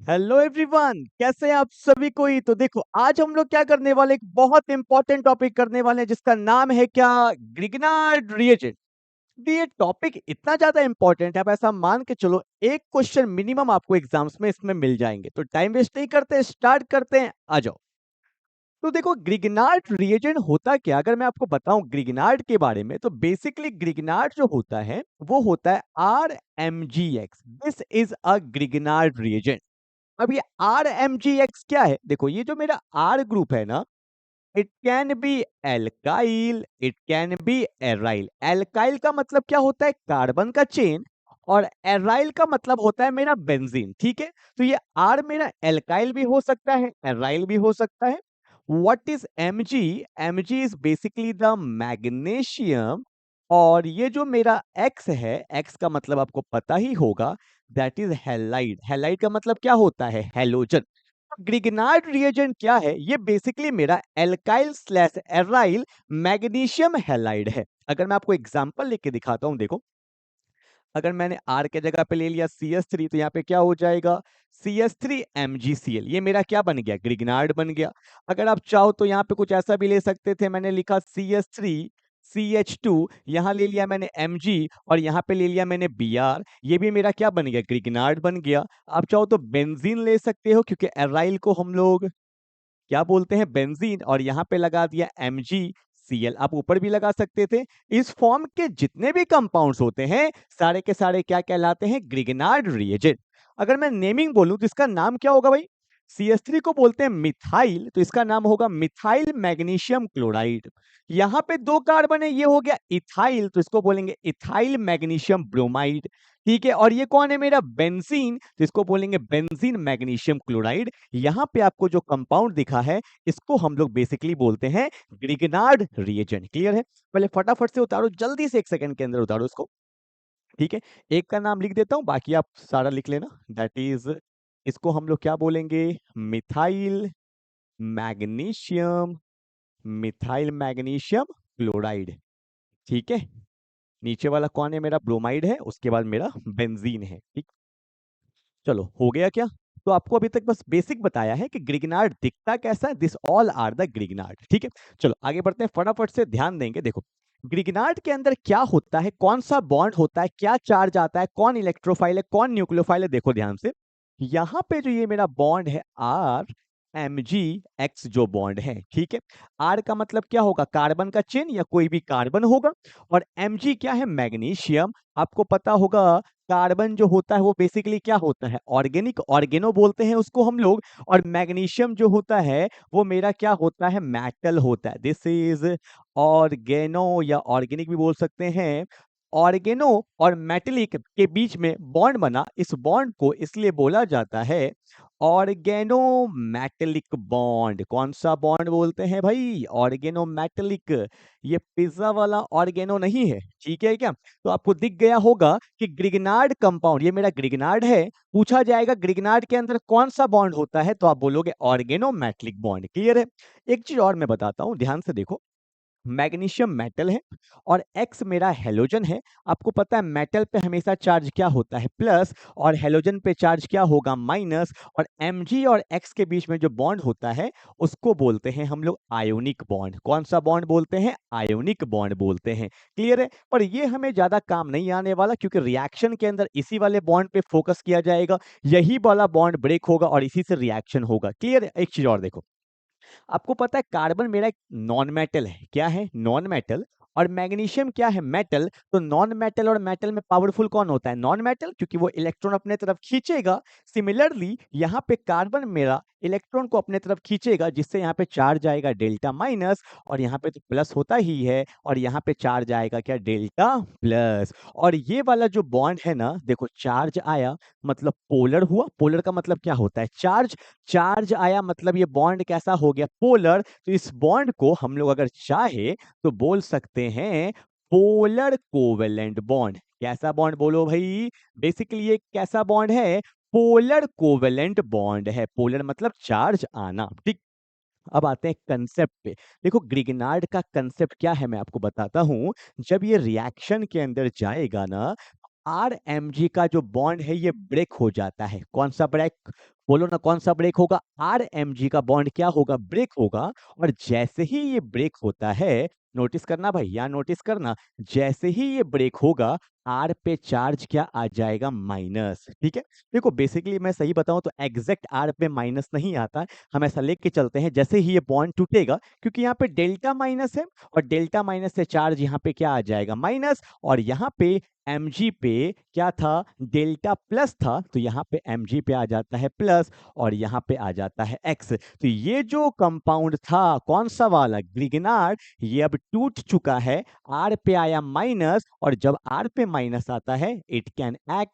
Hello everyone, कैसे हैं आप सभी कोई। तो देखो, आज हम लोग क्या करने वाले, एक बहुत इंपॉर्टेंट टॉपिक करने वाले हैं जिसका नाम है क्या, ग्रिग्नार्ड रिएजेंट। ये टॉपिक इतना ज्यादा इंपॉर्टेंट है, आप ऐसा मान के चलो एक क्वेश्चन मिनिमम आपको एग्जाम्स में इसमें मिल जाएंगे। तो टाइम वेस्ट नहीं करते, स्टार्ट करते हैं, आ जाओ। तो देखो, ग्रिग्नार्ड रिएजेंट होता क्या, अगर मैं आपको बताऊं ग्रिग्नार्ड के बारे में, तो बेसिकली ग्रिग्नार्ड जो होता है वो होता है RMgX। This is a Grignard reagent. अब ये RMgX क्या है, देखो ये जो मेरा R ग्रुप है ना, it can be alkyl, it can be aryl. Alkyl का मतलब क्या होता है, कार्बन का चेन, और एराइल का मतलब होता है मेरा बेंजीन। ठीक है, तो ये R मेरा एल्काइल भी हो सकता है, एराइल भी हो सकता है। What is Mg? Mg is basically the magnesium. और ये जो मेरा X है, X का मतलब आपको पता ही होगा, दैट इज हैलाइड। हैलाइड का मतलब क्या होता है, हैलोजन। ग्रिग्नार्ड रिएजेंट क्या है, ये बेसिकली मेरा alkyl slash aryl magnesium halide है। अगर मैं आपको एग्जांपल लेके दिखाता हूं, देखो अगर मैंने R के जगह पे ले लिया CH3, तो यहाँ पे क्या हो जाएगा, CH3MgCl। ये मेरा क्या बन गया, ग्रिग्नार्ड बन गया। अगर आप चाहो तो यहाँ पे कुछ ऐसा भी ले सकते थे, मैंने लिखा CH3CH2, यहाँ ले लिया मैंने Mg, और यहाँ पे ले लिया मैंने Br। ये भी मेरा क्या बन गया, ग्रिग्नार्ड बन गया। आप चाहो तो बेंजीन ले सकते हो, क्योंकि एराइल को हम लोग क्या बोलते हैं, बेंजीन, और यहाँ पे लगा दिया MgCl। आप ऊपर भी लगा सकते थे। इस फॉर्म के जितने भी कंपाउंड्स होते हैं, सारे के सारे क्या कहलाते हैं, ग्रिग्नार्ड रिएजेंट। अगर मैं नेमिंग बोलूं तो इसका नाम क्या होगा भाई, CH3 को बोलते हैं मिथाइल, तो इसका नाम होगा मिथाइल मैग्नीशियम क्लोराइड। यहाँ पे दो कार्बन है, ये हो गया इथाइल, तो इसको बोलेंगे इथाइल मैग्नीशियम ब्रोमाइड। ठीक है, और ये कौन है मेरा, बेंजीन, तो इसको बोलेंगे बेंजीन मैग्नीशियम क्लोराइड। यहाँ पे आपको जो कंपाउंड दिखा है, इसको हम लोग बेसिकली बोलते हैं ग्रिग्नार्ड रिएजेंट। क्लियर है, पहले फटाफट से उतारो, जल्दी से 1 सेकंड के अंदर उतारो इसको। ठीक है, एक का नाम लिख देता हूं, बाकी आप सारा लिख लेना। दैट इज, इसको हम लोग क्या बोलेंगे, methyl magnesium, methyl magnesium chloride. ठीक है, नीचे वाला कौन है, मेरा ब्रोमाइड है, उसके बाद मेरा बेंजीन है। ठीक, चलो हो गया क्या। तो आपको अभी तक बस बेसिक बताया है कि ग्रिग्नार्ड दिखता कैसा है, this all are the Grignard. ठीक है, चलो आगे बढ़ते हैं, फटाफट से ध्यान देंगे। देखो, ग्रिग्नार्ड के अंदर क्या होता है, कौन सा बॉन्ड होता है, क्या चार्ज आता है, कौन इलेक्ट्रोफाइल है, कौन न्यूक्लियोफाइल है। देखो ध्यान से, यहाँ पे जो ये मेरा बॉन्ड है RMgX जो बॉन्ड है, ठीक है, R का मतलब क्या होगा, कार्बन का चेन या कोई भी कार्बन होगा, और Mg क्या है, मैग्नीशियम। आपको पता होगा कार्बन जो होता है वो बेसिकली क्या होता है, ऑर्गेनिक, ऑर्गेनो बोलते हैं उसको हम लोग। और मैग्नीशियम जो होता है वो मेरा क्या होता है, मेटल होता है। दिस इज ऑर्गेनो, या ऑर्गेनिक भी बोल सकते हैं। ऑर्गेनो और मेटेलिक के बीच में बॉन्ड बना, इस बॉन्ड को इसलिए बोला जाता है ऑर्गेनो मेटेलिक बॉन्ड। कौन सा बॉन्ड बोलते हैं भाई, ऑर्गेनो मेटेलिक। ये पिज्जा वाला ऑर्गेनो नहीं है, ठीक है क्या। तो आपको दिख गया होगा कि ग्रिग्नार्ड कंपाउंड, ये मेरा ग्रिग्नार्ड है। पूछा जाएगा ग्रिग्नार्ड के अंदर कौन सा बॉन्ड होता है, तो आप बोलोगे ऑर्गेनो मेटेलिक बॉन्ड। क्लियर है। एक चीज और मैं बताता हूं, ध्यान से देखो, मैग्नीशियम मेटल है और एक्स मेरा हेलोजन है। आपको पता है मेटल पे हमेशा चार्ज क्या होता है, प्लस, और हेलोजन पे चार्ज क्या होगा, माइनस। और Mg और एक्स के बीच में जो बॉन्ड होता है उसको बोलते हैं हम लोग आयोनिक बॉन्ड। कौन सा बॉन्ड बोलते हैं, आयोनिक बॉन्ड बोलते हैं। क्लियर है, पर ये हमें ज्यादा काम नहीं आने वाला, क्योंकि रिएक्शन के अंदर इसी वाले बॉन्ड पे फोकस किया जाएगा। यही वाला बॉन्ड ब्रेक होगा और इसी से रिएक्शन होगा। क्लियर है। एक चीज और देखो, आपको पता है कार्बन मेरा एक नॉन मेटल है, क्या है, नॉन मेटल। और मैग्नीशियम क्या है, मेटल। तो नॉन मेटल और मेटल में पावरफुल कौन होता है, नॉन मेटल, क्योंकि वो इलेक्ट्रॉन अपने तरफ खींचेगा। सिमिलरली यहाँ पे कार्बन मेरा इलेक्ट्रॉन को अपने तरफ खींचेगा, जिससे यहाँ पे चार्ज आएगा डेल्टा माइनस, और यहाँ पे तो प्लस होता ही है, और यहाँ पे चार्ज आएगा क्या, डेल्टा प्लस। और ये वाला जो बॉन्ड है ना, देखो चार्ज आया मतलब पोलर हुआ, पोलर का मतलब क्या होता है, चार्ज। चार्ज आया मतलब ये बॉन्ड कैसा हो गया, पोलर। तो इस बॉन्ड को हम लोग अगर चाहे तो बोल सकते हैं पोलर कोवेलेंट बॉन्ड। कैसा बॉन्ड बोलो भाई, बेसिकली ये कैसा बॉन्ड है, पोलर कोवेलेंट बॉन्ड है। पोलर मतलब चार्ज आना। ठीक, अब आते हैं कंसेप्ट पे। देखो ग्रिग्नार्ड का कंसेप्ट क्या है, मैं आपको बताता हूं। जब ये रिएक्शन के अंदर जाएगा ना, RMG का जो बॉन्ड है ये ब्रेक हो जाता है। कौन सा ब्रेक? बोलो ना, कौन सा ब्रेक होगा? RMG का बॉन्ड क्या होगा? ब्रेक होगा। और जैसे ही ये ब्रेक होता है, नोटिस करना भाई, यहाँ नोटिस करना, जैसे ही ये ब्रेक होगा, R पे चार्ज क्या आ जाएगा? माइनस। ठीक है, देखो बेसिकली मैं सही बताऊं तो एग्जैक्ट R पे माइनस नहीं आता है, हम ऐसा लेके चलते हैं जैसे ही ये बॉन्ड टूटेगा, क्योंकि यहाँ पे डेल्टा माइनस है, और डेल्टा माइनस से चार्ज यहाँ पे क्या आ जाएगा? माइनस। और यहाँ पे mg पे क्या था? डेल्टा प्लस था, तो यहाँ पे mg पे आ जाता है प्लस, और यहाँ पे आ जाता है x। तो ये जो कंपाउंड था, कौन सा वाला? ग्रिगनार्ड, ये अब टूट चुका है, R पे आया माइनस, और जब R पे माइनस आता है, it can act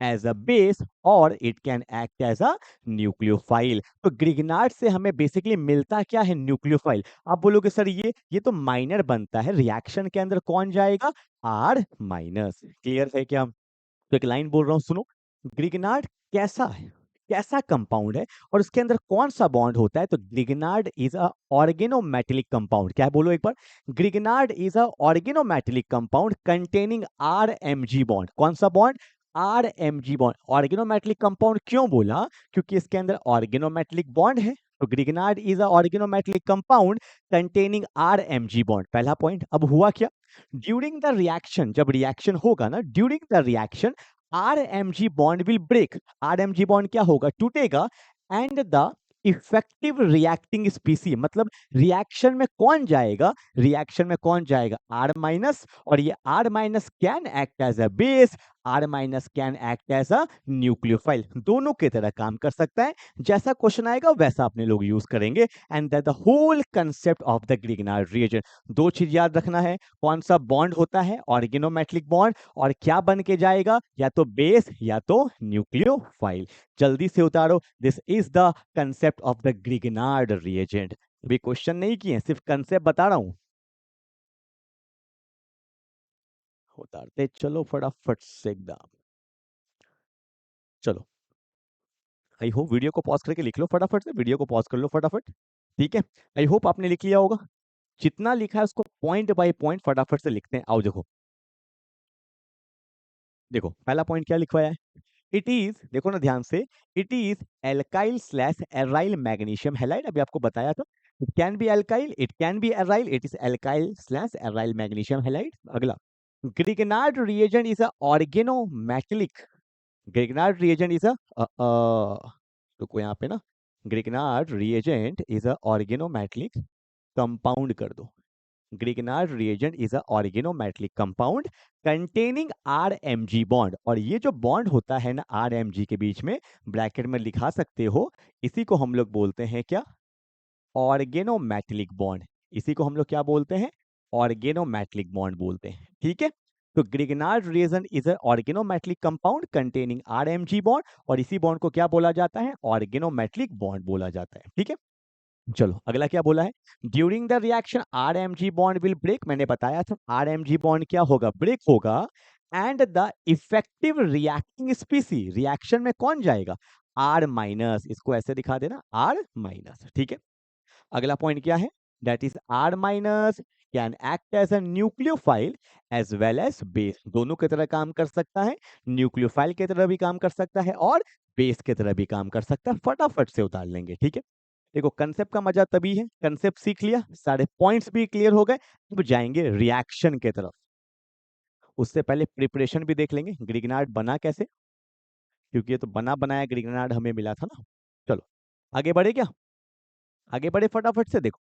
as a base और it can act as a nucleophile. तो ग्रिगनार्ड से हमें बेसिकली मिलता क्या है? न्यूक्लियोफाइल। आप बोलोगे सर ये तो माइनर बनता है, रिएक्शन के अंदर कौन जाएगा? R minus. क्लियर है क्या? तो एक लाइन बोल रहा हूं, सुनो। ग्रिगनार्ड कैसा है? कैसा कंपाउंड है, और उसके अंदर कौन सा बॉन्ड होता है? तो Grignard is a organometallic compound. क्या है? बोलो एक बार। Grignard is a organometallic compound containing RMG bond. कौन सा bond? RMG bond. Organometallic compound क्यों बोला? क्योंकि इसके अंदर ऑर्गेनोमेटेलिक बॉन्ड है। तो Grignard is a organometallic compound containing RMG bond. पहला पॉइंट। अब हुआ क्या? ड्यूरिंग द रिएक्शन, जब रिएक्शन होगा ना, during the reaction RMG bond will break. RMG bond क्या होगा? टूटेगा। एंड द इफेक्टिव रिएक्टिंग स्पीसी, मतलब रिएक्शन में कौन जाएगा? रिएक्शन में कौन जाएगा? R minus. और ये R minus can act as a base, R minus can act as a nucleophile. दोनों की तरह काम कर सकता है। जैसा क्वेश्चन आएगा वैसा अपने लोग यूज करेंगे। And that the whole concept of the Grignard reagent. दो चीज याद रखना है, कौन सा बॉन्ड होता है? Organometallic bond. और क्या बन के जाएगा? या तो बेस या तो न्यूक्लियोफाइल। जल्दी से उतारो। This is the concept of the Grignard reagent. अभी क्वेश्चन नहीं किए, सिर्फ कंसेप्ट बता रहा हूं। उतारते चलो फटाफट से एकदम। चलो, आई होप वीडियो को पॉज करके लिख लो फटाफट से, वीडियो को पॉज कर लो फटाफट। ठीक है, आई होप आपने लिख लिया होगा। जितना लिखा है उसको पॉइंट बाय पॉइंट फटाफट से लिखते हैं। आओ देखो, देखो पहला पॉइंट क्या लिखवाया है? इट इज, देखो ना ध्यान से, it is alkyl slash aryl magnesium halide. अभी आपको बताया था, it can be alkyl, it can be aryl, it is alkyl slash aryl magnesium halide. अगला, Grignard reagent is a organometallic. Grignard reagent is a, रुको यहाँ पे ना, Grignard reagent is a organometallic compound कर दो। Grignard reagent is a organometallic compound containing RMG bond. और ये जो बॉन्ड होता है ना RMG के बीच में, ब्रैकेट में लिखा सकते हो, इसी को हम लोग बोलते हैं क्या? Organometallic bond. इसी को हम लोग क्या बोलते हैं? ऑर्गेनोमेटेलिक बॉन्ड बोलते हैं। ठीक है, तो Grignard reagent is a organometallic compound containing RMG bond, और इसी बॉन्ड को क्या बोला जाता है? ऑर्गेनोमेटेलिक बॉन्ड बोला जाता है। ठीक है, चलो अगला क्या बोला है? During the reaction RMG bond will break. मैंने बताया था RMG बॉन्ड क्या होगा? ब्रेक होगा। And the effective reacting species, reaction में कौन जाएगा? R minus. इसको ऐसे दिखा देना, R माइनस। ठीक है, अगला पॉइंट क्या है? That is R minus can act as a nucleophile as well as base. दोनों की तरह काम कर सकता है, न्यूक्लियोफाइल की तरह भी काम कर सकता है, और बेस की तरह भी काम कर सकता है। फटाफट से उतार लेंगे। ठीक है, देखो कंसेप्ट का मजा तभी है, कंसेप्ट सीख लिया, सारे पॉइंट्स भी क्लियर हो गए, अब जाएंगे रिएक्शन के तरफ। उससे पहले प्रिपरेशन भी देख लेंगे, ग्रिगनार्ड बना कैसे, क्योंकि ये तो बना बनाया ग्रिगनार्ड हमें मिला था ना। चलो आगे बढ़े क्या? आगे बढ़े फटाफट से। देखो,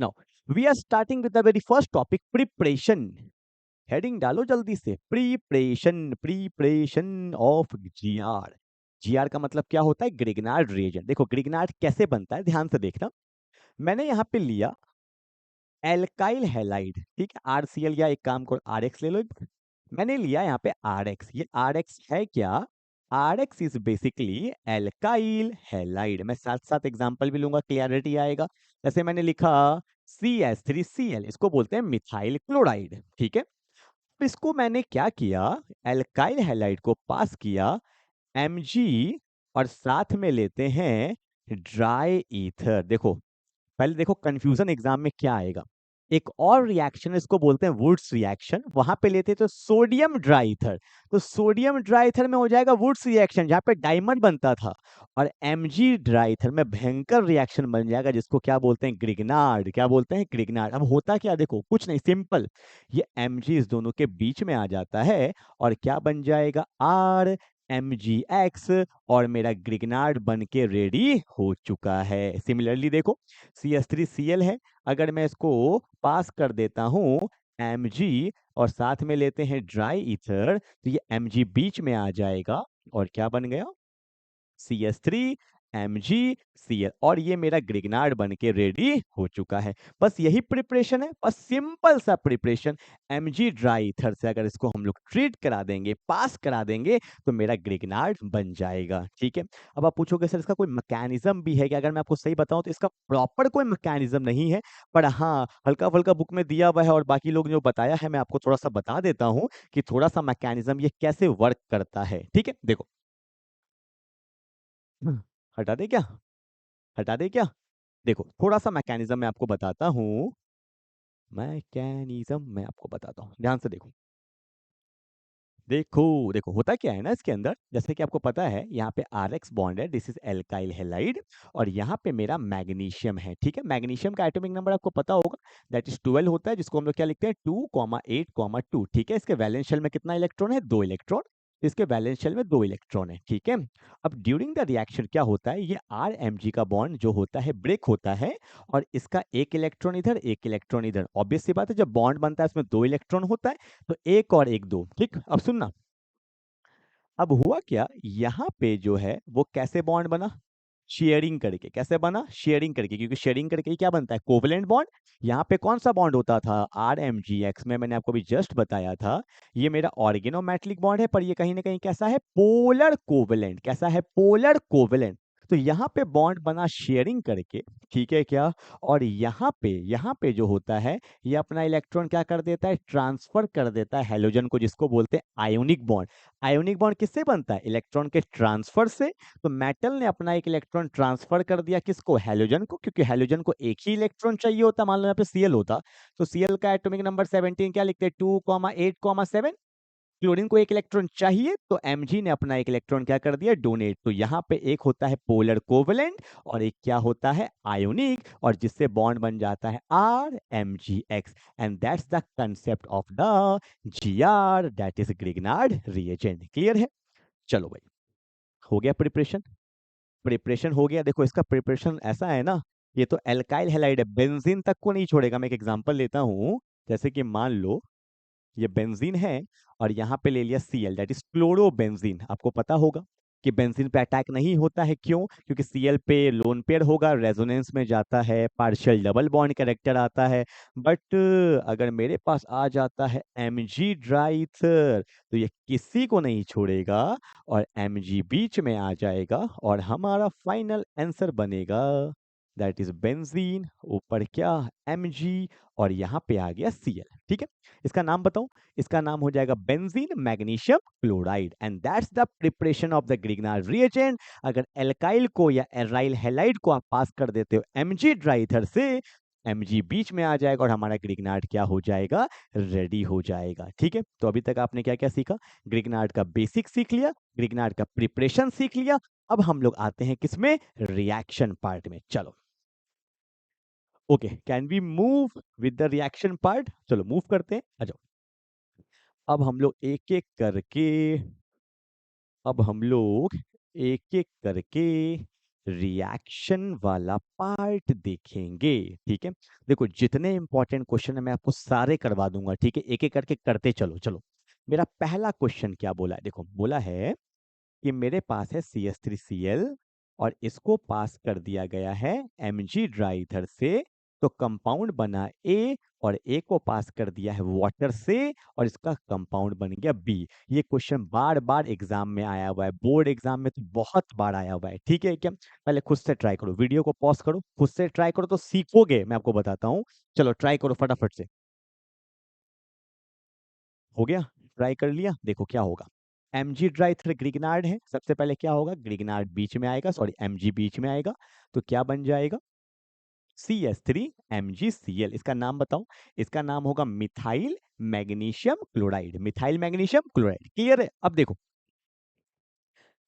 now we are starting with the very first topic, preparation. Heading डालो जल्दी से, preparation, preparation of GR. GR का मतलब क्या होता है? Grignard reagent. देखो ग्रिगनार्ड कैसे बनता है, ध्यान से देखना। मैंने यहाँ पे लिया एल्काइल हैलाइड, ठीक है, RCl, या एक काम करो RX ले लो एक बार। मैंने लिया यहाँ पे RX। ये RX है क्या? RX is basically alkyl halide. मैं साथ साथ एग्जांपल भी लूंगा, क्लियरिटी आएगा। जैसे मैंने लिखा CH3Cl, इसको बोलते हैं मिथाइल क्लोराइड। ठीक है, अब इसको मैंने क्या किया? एल्काइल हैलाइड को पास किया Mg, और साथ में लेते हैं ड्राई ईथर। देखो पहले देखो कंफ्यूजन एग्जाम में क्या आएगा। एक और रिएक्शन इसको बोलते हैं वुड्स रिएक्शन, वहां पे लेते तो सोडियम ड्राईथर, तो सोडियम ड्राईथर में हो जाएगा वुड्स रिएक्शन जहाँ पे डायमंड बनता था, और एमजी ड्राईथर में भयंकर रिएक्शन बन जाएगा जिसको क्या बोलते हैं, ग्रिग्नार्ड। क्या बोलते हैं, ग्रिग्नार्ड। अब होता क्या, देखो कुछ नहीं, सिंपल, ये एमजी इस दोनों के बीच में आ जाता है और क्या बन जाएगा, आर MgX, और मेरा ग्रिग्नार्ड बन के रेडी हो चुका है। सिमिलरली देखो CH3Cl है, अगर मैं इसको पास कर देता हूँ Mg और साथ में लेते हैं ड्राई ईथर, तो ये Mg बीच में आ जाएगा और क्या बन गया, CH3 MgCl, और ये मेरा ग्रिग्नार्ड बन के रेडी हो चुका है। बस यही प्रिपरेशन है, बस सिंपल सा प्रिपरेशन। Mg ड्राई ईथर से अगर इसको हम लोग ट्रीट करा देंगे, पास करा देंगे, तो मेरा ग्रिग्नार्ड बन जाएगा। ठीक है। अब आप पूछोगे सर इसका कोई मैकेनिज्म भी है क्या? अगर मैं आपको सही बताऊं तो इसका प्रॉपर कोई मैकेनिज्म नहीं है, पर हाँ हल्का फुल्का बुक में दिया हुआ है और बाकी लोग जो बताया है मैं आपको थोड़ा सा बता देता हूँ कि थोड़ा सा मैकेनिज्म ये कैसे वर्क करता है। ठीक है, देखो, हटा दे क्या, हटा दे क्या, देखो थोड़ा सा मैकेनिज्म मैं आपको बताता हूँ, मैकेनिज्म मैं आपको बताता हूँ, ध्यान से देखो। देखो देखो होता क्या है ना, इसके अंदर जैसे कि आपको पता है यहाँ पे RX बॉन्ड है, दिस इज एल्काइल हैलाइड, और यहाँ पे मेरा मैग्नीशियम है। ठीक है, मैग्नीशियम का एटॉमिक नंबर आपको पता होगा, दैट इज 12 होता है, जिसको हम लोग क्या लिखते हैं, 2,8,2। ठीक है, इसके वैलेंस शेल में कितना इलेक्ट्रॉन है, 2 इलेक्ट्रॉन, इसके वैलेंस शेल में 2 इलेक्ट्रॉन है। ठीक है, अब ड्यूरिंग द रिएक्शन क्या होता है, ये RMg का बॉन्ड जो होता है ब्रेक होता है, और इसका एक इलेक्ट्रॉन इधर, एक इलेक्ट्रॉन इधर। ऑब्वियस सी बात है, जब बॉन्ड बनता है इसमें 2 इलेक्ट्रॉन होता है, तो एक और एक दो। ठीक, अब सुनना, अब हुआ क्या, यहाँ पे जो है वो कैसे बॉन्ड बना, शेयरिंग करके। कैसे बना, शेयरिंग करके, क्योंकि शेयरिंग करके ही क्या बनता है, कोवलेंट बॉन्ड। यहाँ पे कौन सा बॉन्ड होता था, RMgX में, मैंने आपको भी जस्ट बताया था, ये मेरा ऑर्गेनोमेटलिक बॉन्ड है, पर ये कहीं ना कहीं कैसा है, पोलर कोवलेंट। कैसा है, पोलर कोवलेंट। तो यहाँ पे बॉन्ड बना शेयरिंग करके, ठीक है क्या, और यहाँ पे जो होता है, ये अपना इलेक्ट्रॉन क्या कर देता है, ट्रांसफर कर देता है हेलोजन को, जिसको बोलते हैं आयोनिक बॉन्ड। आयोनिक बॉन्ड किससे बनता है, इलेक्ट्रॉन के ट्रांसफर से। तो मेटल ने अपना एक इलेक्ट्रॉन ट्रांसफर कर दिया किसको, हेलोजन को, क्योंकि हेलोजन को एक ही इलेक्ट्रॉन चाहिए होता, मान लो यहाँ पे Cl होता, तो Cl का एटॉमिक नंबर 17 क्या लिखते हैं, 2,8,7। क्लोरीन को एक इलेक्ट्रॉन चाहिए, तो Mg ने अपना एक इलेक्ट्रॉन क्या कर दिया, डोनेट। तो यहाँ पे एक होता है पोलर कोवलेंट और एक क्या होता है, आयोनिक, और जिससे बॉन्ड बन जाता है RMgX, and that's the concept of the Gr, that is Grignard reagent. Clear है? चलो भाई, हो गया प्रिपरेशन, प्रिपरेशन हो गया। देखो इसका प्रिपरेशन ऐसा है ना, ये तो एल्काइल हैलाइड है, बेंजीन तक को नहीं छोड़ेगा। मैं एक एग्जांपल लेता हूँ, जैसे कि मान लो ये बेंजीन है, और यहाँ पे ले लिया Cl, दैट इज क्लोरोबेंजीन। आपको पता होगा कि बेंजीन पे अटैक नहीं होता है, क्यों, क्योंकि Cl पे लोन पेयर होगा, रेजोनेंस में जाता है, पार्शियल डबल बॉन्ड कैरेक्टर आता है। बट अगर मेरे पास आ जाता है Mg ड्राइथर, तो ये किसी को नहीं छोड़ेगा, और Mg बीच में आ जाएगा, और हमारा फाइनल आंसर बनेगा, दैट इज बेंजीन, ऊपर क्या, Mg, और यहाँ पे आ गया Cl। ठीक है, इसका नाम बताऊं, इसका नाम हो जाएगा benzene magnesium chloride, and that's the preparation of the Grignard reagent. अगर एल्काइल को या एराइल हैलाइड को आप पास कर देते हो Mg ड्राइथर से, Mg बीच में आ जाएगा और हमारा ग्रिग्नार्ड क्या हो जाएगा, रेडी हो जाएगा। ठीक है, तो अभी तक आपने क्या क्या सीखा, ग्रिग्नार्ड का बेसिक सीख लिया, ग्रिग्नार्ड का प्रिपरेशन सीख लिया। अब हम लोग आते हैं किसमें, रिएक्शन पार्ट में। चलो, okay, can we move with the reaction part, चलो मूव करते हैं, आ जाओ। अब हम लोग एक एक करके, अब हम लोग एक एक करके रिएक्शन वाला पार्ट देखेंगे। ठीक है, देखो जितने इंपॉर्टेंट क्वेश्चन है मैं आपको सारे करवा दूंगा। ठीक है, एक एक करके करते चलो। चलो, मेरा पहला क्वेश्चन क्या बोला है, देखो बोला है कि मेरे पास है CH3Cl, और इसको पास कर दिया गया है Mg ड्राइथर से, तो कंपाउंड बना A, और A को पास कर दिया है वाटर से, और इसका कंपाउंड बन गया B। ये क्वेश्चन बार बार एग्जाम में आया हुआ है, बोर्ड एग्जाम में तो बहुत बार आया हुआ है। ठीक है क्या, पहले खुद से ट्राई करो, वीडियो को पॉज करो, खुद से ट्राई करो तो सीखोगे, मैं आपको बताता हूँ। चलो ट्राई करो फटाफट से, हो गया, ट्राई कर लिया, देखो क्या होगा। Mg ड्राइथर ग्रिग्नार्ड है, सबसे पहले क्या होगा, ग्रिग्नार्ड बीच में आएगा, सॉरी Mg बीच में आएगा, तो क्या बन जाएगा, CH3MgCl, इसका नाम बताओ। इसका नाम होगा methyl magnesium chloride, methyl magnesium chloride. Clear है? अब देखो,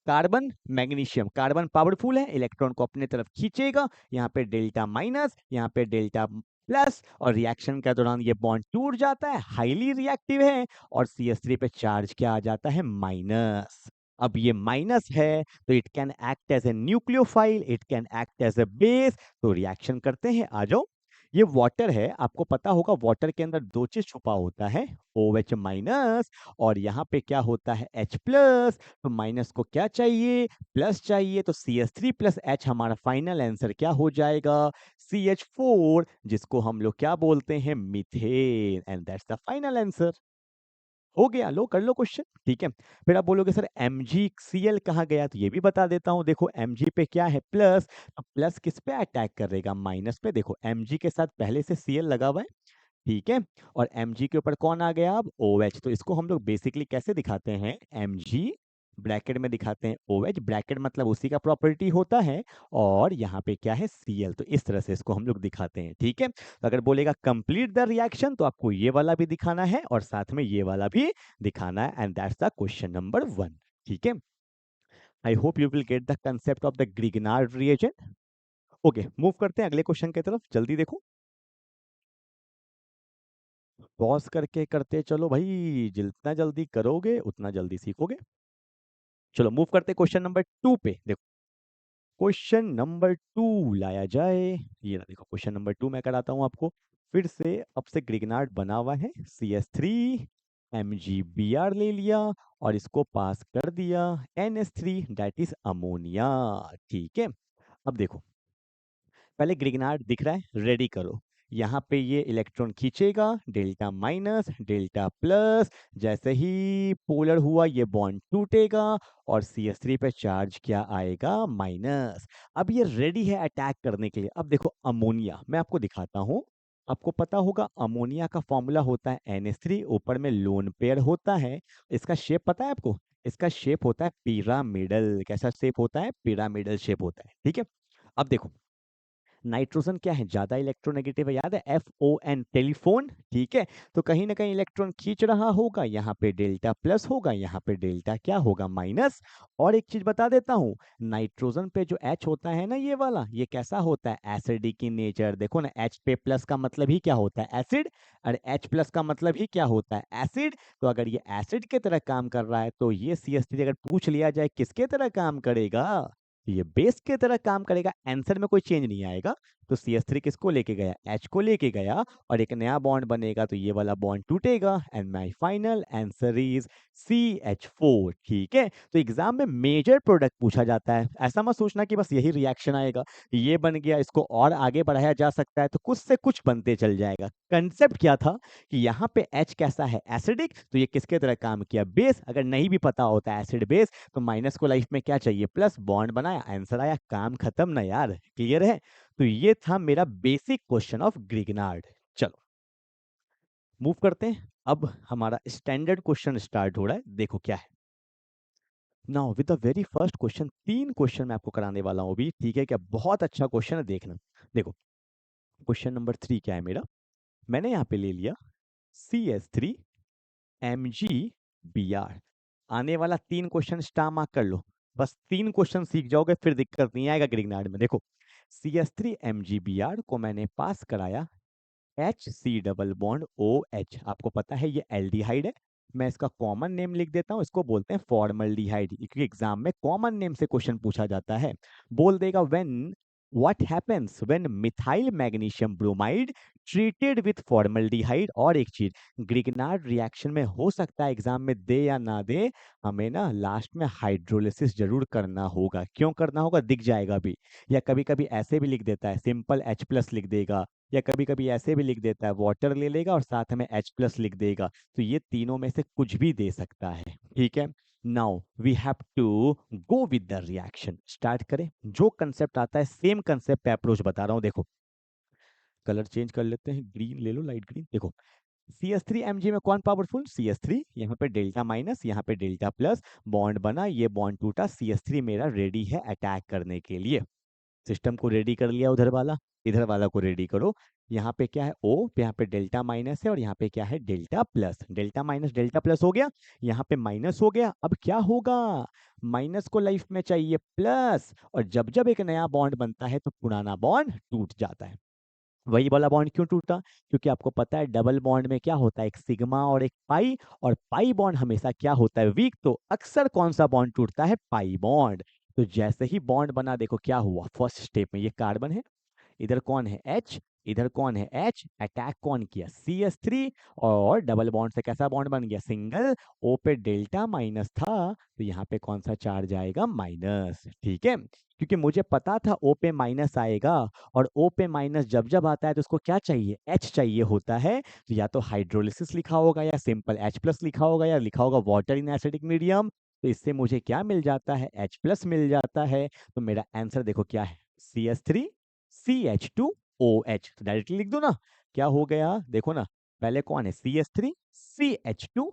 कार्बन मैग्नीशियम, कार्बन पावरफुल है, इलेक्ट्रॉन को अपने तरफ खींचेगा, यहाँ पे डेल्टा माइनस, यहाँ पे डेल्टा प्लस, और रिएक्शन के दौरान ये बॉन्ड टूट जाता है, हाईली रिएक्टिव है, और CH3 पे चार्ज क्या आ जाता है? माइनस। अब ये माइनस है तो it can act as a nucleophile, it can act as a base, तो रिएक्शन करते हैं। आ जाओ, ये वाटर है, आपको पता होगा वाटर के अंदर दो चीज छुपा होता है, OH माइनस, और यहाँ पे क्या होता है? H plus. तो माइनस को क्या चाहिए? प्लस चाहिए, तो CH3 प्लस H हमारा फाइनल आंसर क्या हो जाएगा? CH4, जिसको हम लोग क्या बोलते हैं? Methane, and that's the final answer. हो गया, लो कर लो क्वेश्चन, ठीक है। फिर आप बोलोगे सर MgCl कहाँ गया, तो ये भी बता देता हूँ। देखो Mg पे क्या है? प्लस, तो प्लस किस पे अटैक करेगा? माइनस पे। देखो Mg के साथ पहले से Cl लगा हुआ है, ठीक है, और Mg के ऊपर कौन आ गया? अब OH। तो इसको हम लोग बेसिकली कैसे दिखाते हैं? Mg ब्रैकेट में दिखाते हैं OH, ब्रैकेट मतलब उसी का प्रॉपर्टी होता है, और यहाँ पे क्या है? Cl। तो इस तरह से इसको हम लोग दिखाते हैं, ठीक है। तो अगर बोलेगा कंप्लीट द रिएक्शन, तो आपको ये वाला भी दिखाना है और साथ में ये वाला भी दिखाना है, and that's the question number 1, ठीक है। I hope you will get the concept of the Grignard reagent. Okay, move करते हैं अगले क्वेश्चन की तरफ, जल्दी देखो, पॉज करके करते चलो भाई, जितना जल्दी करोगे उतना जल्दी सीखोगे। चलो मूव करते क्वेश्चन नंबर 2 पे। देखो क्वेश्चन नंबर 2 लाया जाए, ये ना, देखो क्वेश्चन नंबर 2 मैं कराता हूँ आपको फिर से। अब से ग्रिगनार्ड बना हुआ है, CH3 MgBr ले लिया और इसको पास कर दिया NH3, दैट इज अमोनिया, ठीक है। अब देखो, पहले ग्रिगनार्ड दिख रहा है, रेडी करो। यहाँ पे ये इलेक्ट्रॉन खींचेगा, डेल्टा माइनस डेल्टा प्लस, जैसे ही पोलर हुआ ये बॉन्ड टूटेगा, और CH3 पे चार्ज क्या आएगा? माइनस। अब ये रेडी है अटैक करने के लिए। अब देखो अमोनिया, मैं आपको दिखाता हूँ। आपको पता होगा अमोनिया का फॉर्मूला होता है NH3, ऊपर में लोन पेयर होता है। इसका शेप पता है आपको? इसका शेप होता है पिरामिडल। कैसा शेप होता है? पिरामिडल शेप होता है, ठीक है। अब देखो, नाइट्रोजन क्या है? ज्यादा इलेक्ट्रोनेगेटिव है, याद है? FON, टेलीफोन, ठीक है। तो कहीं ना कहीं इलेक्ट्रॉन खींच रहा होगा, यहाँ पे डेल्टा प्लस होगा, यहाँ पे डेल्टा क्या होगा? माइनस। और एक चीज बता देता हूँ, नाइट्रोजन पे जो H होता है ना, ये वाला, ये कैसा होता है? Acidic in nature. देखो ना, H पे प्लस का मतलब ही क्या होता है? एसिड, और H प्लस का मतलब ही क्या होता है? एसिड। तो अगर ये एसिड की तरह काम कर रहा है, तो ये CH3 अगर पूछ लिया जाए किसके तरह काम करेगा, ये बेस की तरह काम करेगा, आंसर में कोई चेंज नहीं आएगा। तो CH3 किसको लेके गया? H को लेके गया, और एक नया बॉन्ड बनेगा, तो ये वाला बॉन्ड टूटेगा, and my final answer is CH4, ठीक है। तो एग्जाम में मेजर प्रोडक्ट पूछा जाता है, ऐसा मत सोचना कि बस यही रिएक्शन आएगा, ये बन गया, इसको और आगे बढ़ाया जा सकता है, तो कुछ से कुछ बनते चल जाएगा। कंसेप्ट क्या था कि यहाँ पे H कैसा है? एसिडिक, तो ये किसके तरह काम किया? बेस। अगर नहीं भी पता होता एसिड बेस, तो माइनस को लाइफ में क्या चाहिए? प्लस, बॉन्ड बनाया, आंसर आया, काम खत्म ना यार, क्लियर है? तो ये था मेरा बेसिक क्वेश्चन ऑफ ग्रिगनार्ड। चलो मूव करते हैं, अब हमारा स्टैंडर्ड क्वेश्चन स्टार्ट हो रहा है, देखो क्या है। Now with the very first question, 3 question मैं आपको कराने वाला हूं अभी, ठीक है क्या? बहुत अच्छा क्वेश्चन है, देखना। देखो क्वेश्चन नंबर 3 क्या है मेरा, मैंने यहाँ पे ले लिया CH3 MgBr। आने वाला 3 क्वेश्चन स्टार मार्क कर लो, बस 3 क्वेश्चन सीख जाओगे, फिर दिक्कत नहीं आएगा ग्रिगनार्ड में। देखो CH3 MgBr को मैंने पास कराया HC डबल बॉन्ड OH, आपको पता है ये एल्डिहाइड है। मैं इसका कॉमन नेम लिख देता हूँ, इसको बोलते हैं फॉर्मल्डिहाइड, क्योंकि एग्जाम में कॉमन नेम से क्वेश्चन पूछा जाता है। बोल देगा when, what happens when methyl magnesium bromide treated with formaldehyde. और एक चीज, ग्रिगनार्ड रिएक्शन में हो सकता है एग्जाम में दे या ना दे, हमें ना लास्ट में हाइड्रोलिसिस जरूर करना होगा। क्यों करना होगा? दिख जाएगा भी, या कभी कभी ऐसे भी लिख देता है, सिंपल H प्लस लिख देगा, या कभी कभी ऐसे भी लिख देता है, वाटर ले लेगा और साथ में H प्लस लिख देगा। तो ये तीनों में से कुछ भी दे सकता है, ठीक है। Now we have to go with the reaction, start करें। जो कंसेप्ट आता है सेम कंसेप्ट पे अप्रोच बता रहा हूँ। देखो कलर चेंज कर लेते हैं, ग्रीन ले लो, लाइट ग्रीन। देखो CH3 Mg में कौन पावरफुल? CH3, यहाँ पे डेल्टा माइनस, यहाँ पे डेल्टा प्लस, बॉन्ड बना, ये बॉन्ड टूटा, CH3 मेरा रेडी है अटैक करने के लिए। सिस्टम को रेडी कर लिया उधर वाला, इधर वाला को रेडी करो। यहाँ पे क्या है ओ, पे यहाँ पे डेल्टा माइनस है और यहाँ पे क्या है delta plus. Delta minus delta plus हो गया, यहाँ पे माइनस हो गया। अब क्या होगा, माइनस को लाइफ में चाहिए प्लस, और जब जब एक नया बॉन्ड बनता है तो पुराना बॉन्ड टूट जाता है। वही वाला बॉन्ड क्यों टूटा, क्योंकि आपको पता है डबल बॉन्ड में क्या होता है, एक सिग्मा और एक पाई, और पाई बॉन्ड हमेशा क्या होता है, वीक। तो अक्सर कौन सा बॉन्ड टूटता है, पाई बॉन्ड। तो जैसे ही बॉन्ड बना, देखो क्या हुआ, फर्स्ट स्टेप में ये कार्बन है, इधर कौन है H, इधर कौन है H, अटैक कौन किया CH3, और डबल बॉन्ड से कैसा बॉन्ड बन गया, सिंगल। O पे डेल्टा माइनस था, तो यहाँ पे कौन सा चार्ज आएगा, माइनस। ठीक है, क्योंकि मुझे पता था O पे माइनस आएगा, और O पे माइनस जब जब आता है तो उसको क्या चाहिए, H चाहिए होता है। तो या तो हाइड्रोलिसिस लिखा होगा, या सिंपल H प्लस लिखा होगा, या लिखा होगा वाटर इन एसिडिक मीडियम। तो इससे मुझे क्या मिल जाता है, H प्लस मिल जाता है। तो मेरा आंसर देखो क्या है, CH3 CH2OH। तो डायरेक्टली लिख दो ना, क्या हो गया, देखो ना, पहले कौन है CH3 CH2,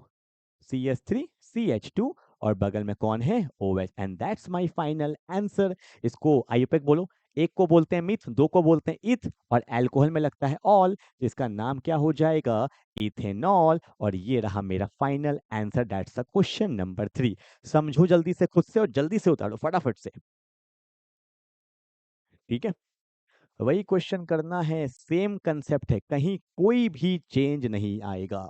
CH3 CH2, और बगल में कौन है OH, and that's my final answer. इसको आयुपेक बोलो, एक को बोलते हैं मिथ, दो को बोलते हैं इथ, और अल्कोहल में लगता है ऑल, जिसका नाम क्या हो जाएगा, इथेनॉल। और ये रहा मेरा final answer, that's the question number 3। समझो जल्दी से खुद से, और जल्दी से उतारो फटाफट से। ठीक है, वही क्वेश्चन करना है, सेम कंसेप्ट है, कहीं कोई भी चेंज नहीं आएगा।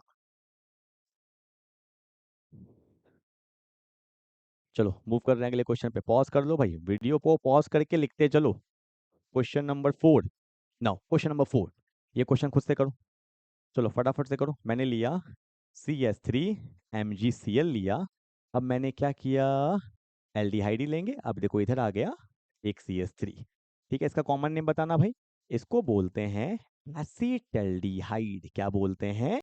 चलो मूव कर रहे हैं अगले क्वेश्चन पे, पॉज कर लो भाई, वीडियो को पॉज करके लिखते चलो। Question number 4, now question number 4, ये क्वेश्चन खुद से करो, चलो फटाफट से करो। मैंने लिया CH3 MgCl लिया, अब मैंने क्या किया, एल्डिहाइड ही लेंगे। अब देखो इधर आ गया एक CH3, ठीक है, इसका कॉमन नेम बताना भाई। इसको बोलते हैं एसीटल्डिहाइड, क्या बोलते हैं,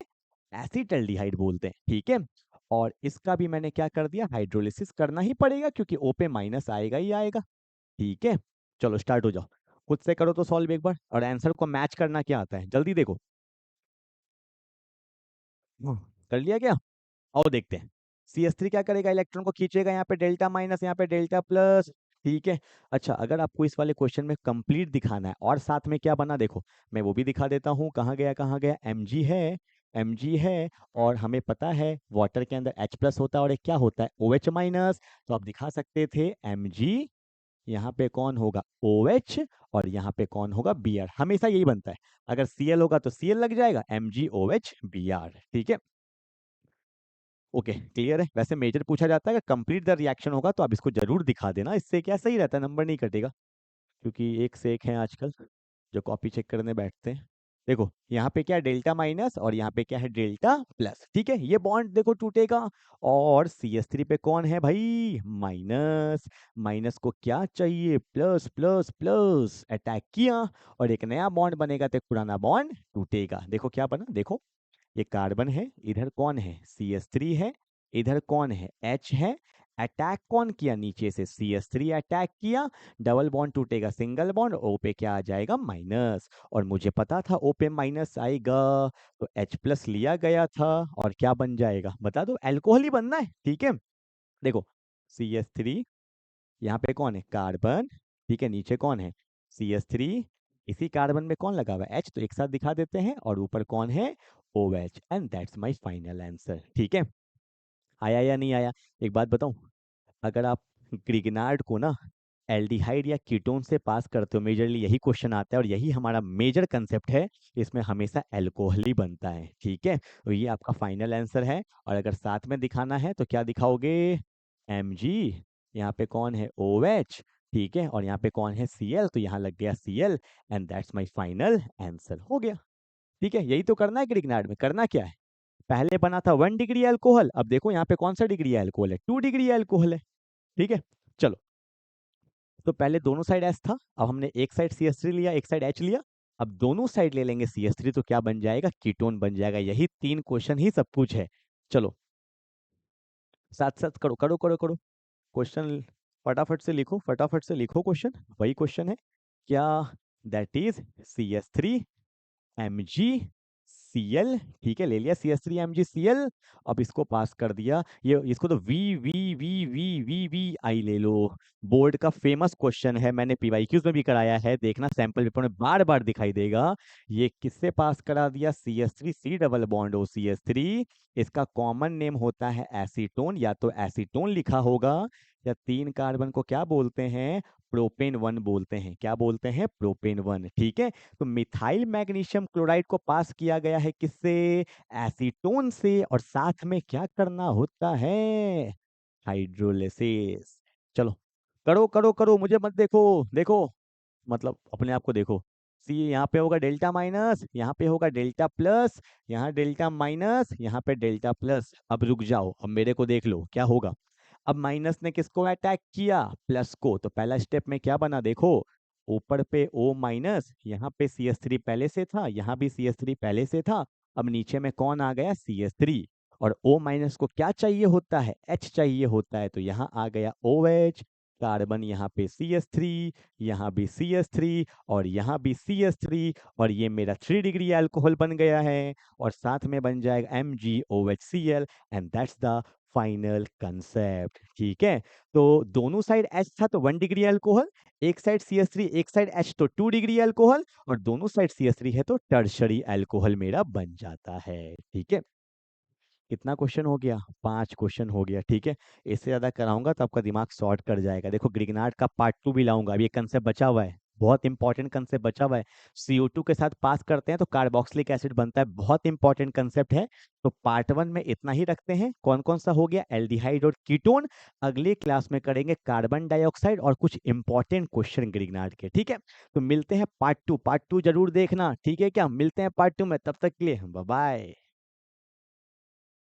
एसीटल्डिहाइड बोलते हैं। ठीक है, और इसका भी मैंने क्या कर दिया, हाइड्रोलिसिस करना ही पड़ेगा, क्योंकि O पे माइनस आएगा ही आएगा। ठीक है, चलो स्टार्ट हो जाओ, खुद से करो तो सॉल्व एक बार, और आंसर को मैच करना क्या आता है, जल्दी देखो। कर लिया क्या, आओ देखते हैं। CH3 क्या करेगा, इलेक्ट्रॉन को खींचेगा, यहाँ पे डेल्टा माइनस, यहाँ पे डेल्टा प्लस। ठीक है, अच्छा अगर आपको इस वाले क्वेश्चन में कंप्लीट दिखाना है और साथ में क्या बना, देखो मैं वो भी दिखा देता हूँ, कहाँ गया कहाँ गया, Mg है, Mg है, और हमें पता है वाटर के अंदर H प्लस होता है और एक क्या होता है OH माइनस। तो आप दिखा सकते थे Mg, यहाँ पे कौन होगा OH, और यहाँ पे कौन होगा Br, हमेशा यही बनता है, अगर Cl होगा तो Cl लग जाएगा, MgOH Br। ठीक है, ओके क्लियर है। वैसे मेजर पूछा जाता है, अगर कंप्लीट द रिएक्शन होगा तो आप इसको जरूर दिखा देना, इससे क्या सही रहता है, नंबर नहीं कटेगा, क्योंकि एक से एक है आजकल जो कॉपी चेक करने बैठते हैं। देखो यहाँ पे क्या है डेल्टा माइनस, और यहाँ पे क्या है डेल्टा प्लस। ठीक है, ये बॉन्ड देखो टूटेगा, और CH3 पे कौन है भाई, माइनस। माइनस को क्या चाहिए, प्लस प्लस प्लस, अटैक किया, और एक नया बॉन्ड बनेगा तो एक पुराना बॉन्ड टूटेगा। देखो क्या बना, देखो ये कार्बन है, इधर कौन है CH3 है, इधर कौन है H है, अटैक कौन किया, नीचे से CH3 अटैक किया, डबल बॉन्ड टूटेगा, सिंगल बॉन्ड, O पे क्या आ जाएगा, माइनस। और मुझे पता था O पे माइनस आएगा, तो H प्लस लिया गया था, और क्या बन जाएगा बता दो, अल्कोहल ही बनना है। ठीक है, देखो CH3, यहाँ पे कौन है कार्बन, ठीक है, नीचे कौन है CH3, इसी कार्बन में कौन लगा हुआ है H, तो एक साथ दिखा देते हैं, और ऊपर कौन है OH, and that's my final answer. ठीक है, आया या नहीं आया, एक बात बताऊं, अगर आप ग्रिगनार्ड को ना एल्डिहाइड या कीटोन से पास करते हो, मेजरली यही क्वेश्चन आता है, और यही हमारा मेजर कंसेप्ट है, इसमें हमेशा अल्कोहल ही बनता है। ठीक है, तो ये आपका फाइनल आंसर है, और अगर साथ में दिखाना है तो क्या दिखाओगे, Mg, यहाँ पे कौन है OH, ठीक है, और यहाँ पे कौन है Cl, तो यहाँ लग गया Cl, and that's my final answer, हो गया। ठीक है, यही तो करना है ग्रिगनार्ड में, करना क्या है, पहले बना था 1 डिग्री अल्कोहल, अब देखो यहाँ पे कौन सा डिग्री अल्कोहल है, 2 डिग्री अल्कोहल है। ठीक है, चलो, तो पहले दोनों साइड एस था, अब हमने एक साइड CH3 लिया, एक साइड H लिया, अब दोनों साइड ले लेंगे CH3, तो क्या बन जाएगा, कीटोन बन जाएगा। यही 3 क्वेश्चन ही सब कुछ है। चलो साथ साथ करो करो करो करो क्वेश्चन, फटाफट से लिखो, फटाफट से लिखो क्वेश्चन, वही क्वेश्चन है क्या, that is CH3 Mg Cl, ठीक है, ले लिया CH3MgCl। अब इसको पास कर दिया, ये इसको तो VVVVVVI ले लो। बोर्ड का फेमस क्वेश्चन है, मैंने PYQs में भी कराया है, देखना सैंपल पेपर में बार बार दिखाई देगा। ये किससे पास करा दिया? CH3 C double bond OCH3। इसका कॉमन नेम होता है एसीटोन, या तो एसीटोन लिखा होगा, या 3 कार्बन को क्या बोलते हैं? प्रोपेन 1 बोलते हैं। क्या बोलते हैं? प्रोपेन 1, ठीक है। तो मिथाइल मैग्नीशियम क्लोराइड को पास किया गया है किससे? एसीटोन से। और साथ में क्या करना होता है? हाइड्रोलिसिस। चलो करो करो करो, मुझे मत देखो, देखो मतलब अपने आप को देखो। सी यहाँ पे होगा डेल्टा माइनस, यहाँ पे होगा डेल्टा प्लस, यहाँ डेल्टा माइनस, यहाँ पे डेल्टा प्लस। अब रुक जाओ, अब मेरे को देख लो क्या होगा। अब माइनस ने किसको अटैक किया? प्लस को। तो पहला स्टेप में क्या बना देखो, ऊपर पे O माइनस, यहाँ पे CH3 पहले से था, यहाँ भी CH3 पहले से था। अब नीचे में कौन आ गया? CH3। और O माइनस को क्या चाहिए होता है? H चाहिए होता है, तो यहाँ आ गया OH। कार्बन यहाँ पे CH3, यहाँ भी CH3, और यहाँ भी CH3, और ये मेरा 3 डिग्री अल्कोहल बन गया है। और साथ में बन जाएगा MgOHCl, and that's the final concept, ठीक है। तो दोनों साइड H था तो 1 डिग्री अल्कोहल, एक साइड CH3 एक साइड H तो 2 डिग्री अल्कोहल, और दोनों साइड CH3 है तो टर्शरी अल्कोहल मेरा बन जाता है, ठीक है। कितना क्वेश्चन हो गया? 5 क्वेश्चन हो गया, ठीक है। इससे ज्यादा कराऊंगा तो आपका दिमाग शॉर्ट कर जाएगा। देखो ग्रिग्नार्ड का पार्ट 2 भी लाऊंगा, अभी ये कंसेप्ट बचा हुआ है, बहुत इंपॉर्टेंट कंसेप्ट बचा हुआ है। CO2 के साथ पास करते हैं तो कार्बोक्सिलिक एसिड बनता है, बहुत इंपॉर्टेंट कंसेप्ट है। तो पार्ट 1 में इतना ही रखते हैं। कौन कौन सा हो गया? एल्डिहाइड और कीटोन। अगले क्लास में करेंगे कार्बन डाइऑक्साइड और कुछ इंपॉर्टेंट क्वेश्चन ग्रिग्नार्ड के, ठीक है। तो मिलते हैं पार्ट 2, पार्ट 2 जरूर देखना, ठीक है क्या? मिलते हैं पार्ट 2 में, तब तक के लिए बाय बाय।